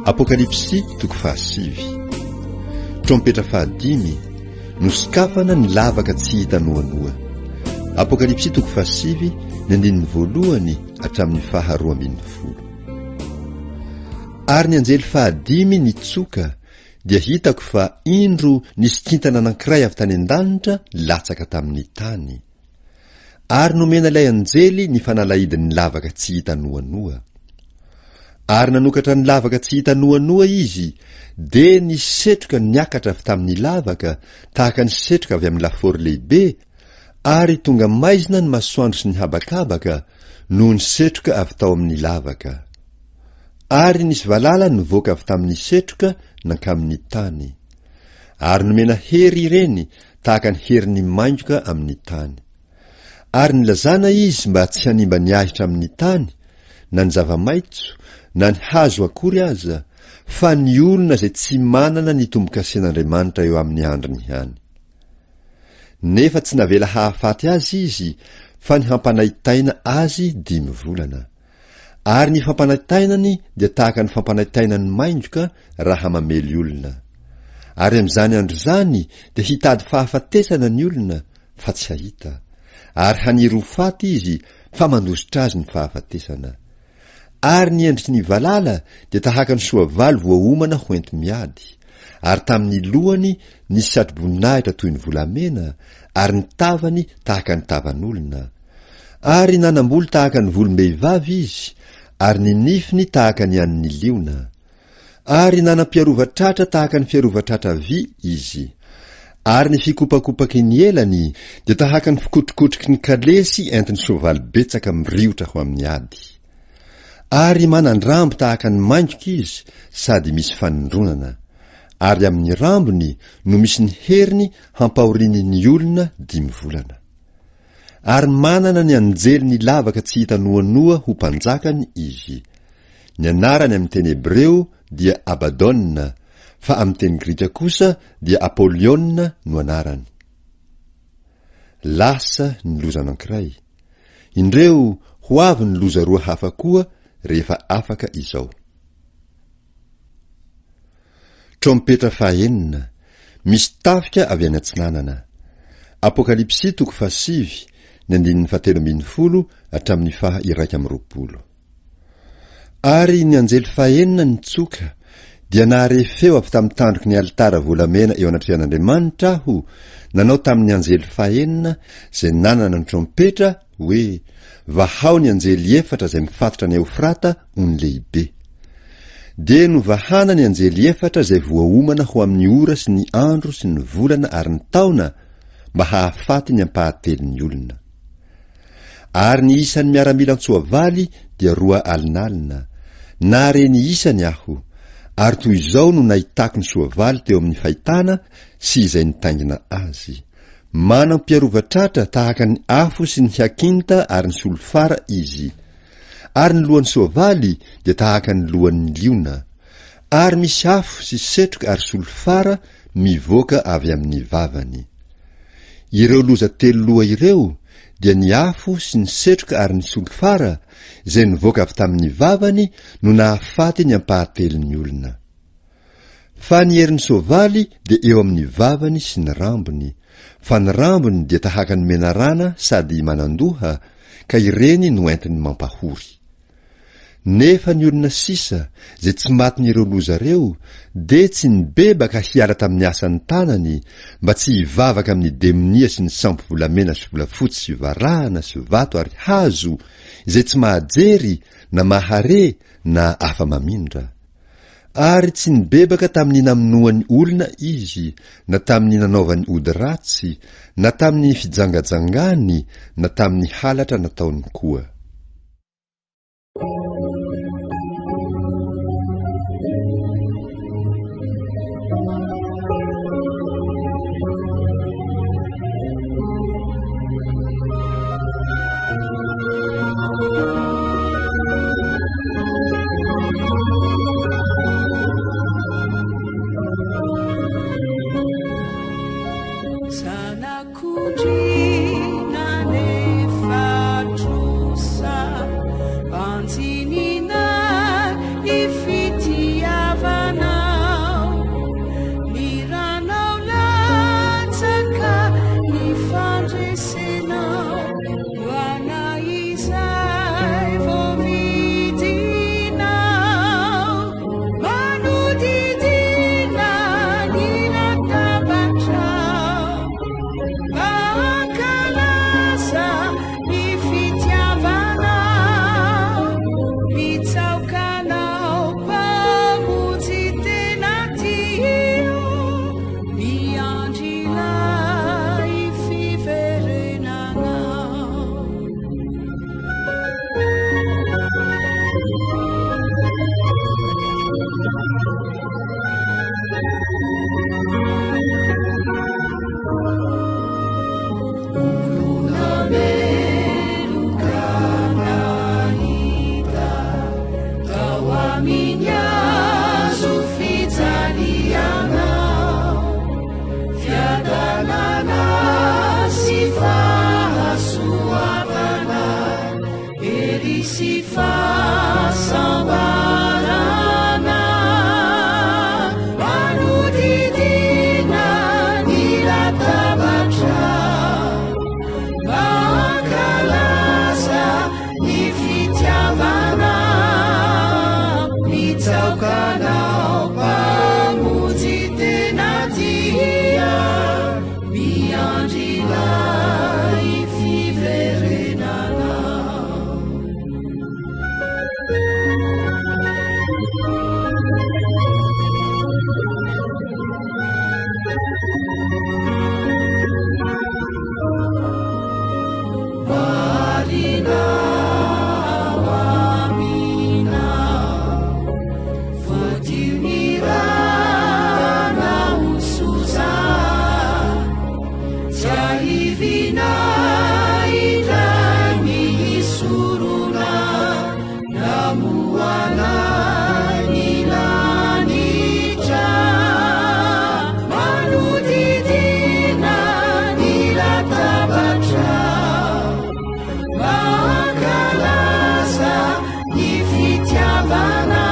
Apokalipsy toko fahasivy. Trompetra fahadimy, nosokafana ny lavaka tsy hitanoanoa. Apokalipsy toko fahasivy, ny andininy voalohany hatramin'ny faharoa ambin'ny folo. Ary ny anjely fahadimy nitsoka, dia hitako fa indro nisy kintana anankiray avy tany an-danitra latsaka tamin'ny tany. Ary nomena ilay anjely ny fanalahidin'ny lavaka tsy hitanoanoa. Ary nanokatra ny lavaka tsy hitanoanoa izy, de nisetroka niakatra avy tamin'ny lavaka, tahaka ny setroka avy amin'ny lafaoro lehibe, ary tonga maizina ny masoandro sy ny habakabaka, noho ny setroka avy tao amin'ny lavaka. Ary nisy valala nivoaka avy tamin'ny setroka nankamin'ny tany. Ary nomena hery ireny, tahaka ny herin'ny maindroka amin'ny tany. Ary nilazana izy mba tsy hanimba ny ahitra amin'ny tany, na ny zava-maitso, na ny hazo akory aza, fa ny olona izay tsy manana ny tombo-kasen'Andriamanitra eo amin'ny andriny ihany. Nefa tsy navela hahafaty azy izy, fa ny hampanaitaina azy 5 volana. Ary ny fampanatainany dia tahaka ny fampanatainany maindroka raha mamely olona. Ary amin'izany andro zany dia hitady fahafatesana ny olona, fa tsy hahita. Ary haniry ho faty izy, fa mandositra azy ny fahafatesana. Ary ny endriky ny valala dia tahaka ny soavaly voaomana ho enti miady. Ary tamin'ny lohany nisy satroboninahitra toy ny volamena, ary ny tavany tahaka ny tavan'olona. Ary nanam-bolo tahaka ny volom-behivavy izy, ary ny nifiny tahaka ny an'ny liona. Ary nanam-piarovatratra tahaka ny fiarovatratra vy izy. Ary ny fikopakopaky ny elany dia tahaka ny fikotrokotroky ny kalesy entiny soavaly betsaka miriotra ho amin'ny ady. Ary manandrambo tahaka ny maindroka izy, sady misy fanondronana. Ary amin'ny rambony no misy ny heriny hampahorin'ny ny olona 5 volana. Ary manana ny anjely ny lavaka tsy hitanoanoa ho mpanjakany izy. Ny anarany amin'ny teny Hebreo dia Abadona, fa amin'ny teny Grika kosa dia Apoliona no anarany. Lasa ny loza anankiray. Indreo ho avy ny loza 2 hafa koa rehefa afaka izao. Trompetra fahaenina, misy tafika avy any antsinanana. Apokalipsy toko fahasivy, ny andininy 17 hatramin'ny 120. Ary ny anjely fahaenina nitsoka, dia naharefeo avy tamin'ny tandroky ny alitara volamena eo anatrehan'Andriamanitra aho, nanao tamin'ny anjely fahaenina izay nanana ny trompetra hoe, vahao ny anjely 4 izay mifatotra ny Eufrata ony lehibe. De novahana ny anjely 4 izay voaomana ho amin'ny ora sy ny andro sy ny volana ary ny taona, mba hahafaty ny ampahately ny olona. Ary ny isan'ny miaramila an-tsoavaly dia 2 alinalina. Nahare ny isany aho, ary toy izao no nahitako ny soavaly teo amin'ny fahitana sy izay nitaingina azy. Manam-piarovatratra tahaka ny afo sy ny hiakinta ary ny solofara izy. Ary ny lohan'ny soavaly dia tahaka ny lohan'ny liona. Ary misy afo sy setroka ary solofara mivoaka avy amin'ny vavany. Ireo loza 3 loha ireo dia ny afo sy ny setroka ary ny solofara izay nivoaka avy tamin'ny vavany no nahafaty ny ampahately ny olona. Fa ny herin'ny soavaly dia eo amin'ny vavany sy ny rambony, fa ny rambony dia tahaka ny menarana sady manandoha, ka ireny no entiny mampahory. Nefa ny olona sisa, izay tsy matin'ireo loza reo, de tsy nibebaka hiala tamin'ny asan'ny tanany, mba tsy hivavaka amin'ny demonia sy ny sampo volamena sy volafotsy sy varahana sy vato ary hazo, izay tsy mahajery, na mahare, na afa mamindra. Ary tsy nibebaka tamin'ny namonoan'ny olona izy, na tamin'ny nanaovany ody ratsy, na tamin'ny fijangajangany, na tamin'ny halatra nataony koa. Sana kujina nefa trusa mitsaokanao mpamonjy tena dia miandrilay fiverenana. Marinao amina fodiunirana usuza jahivina irani isuruna namuana nilanitra manodidina nilatabatra makalaza ny fitiavana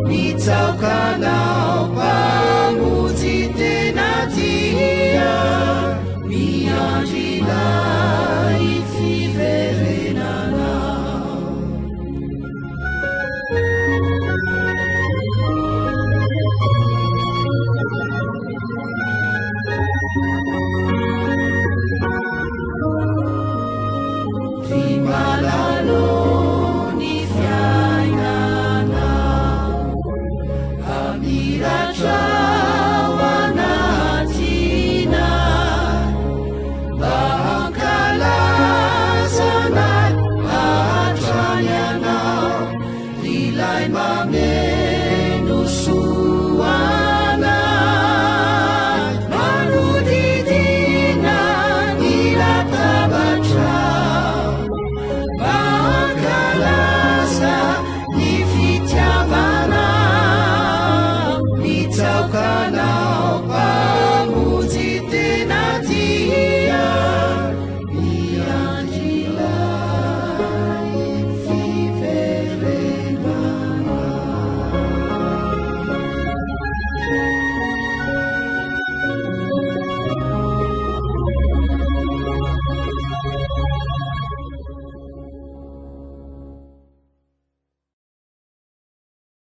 mitsaokanao mpamonjy tena dia miandrilay fiverenana. Rimalalo ny fiainana amiratra ao anatina mba hankalazana hatrany anao ilay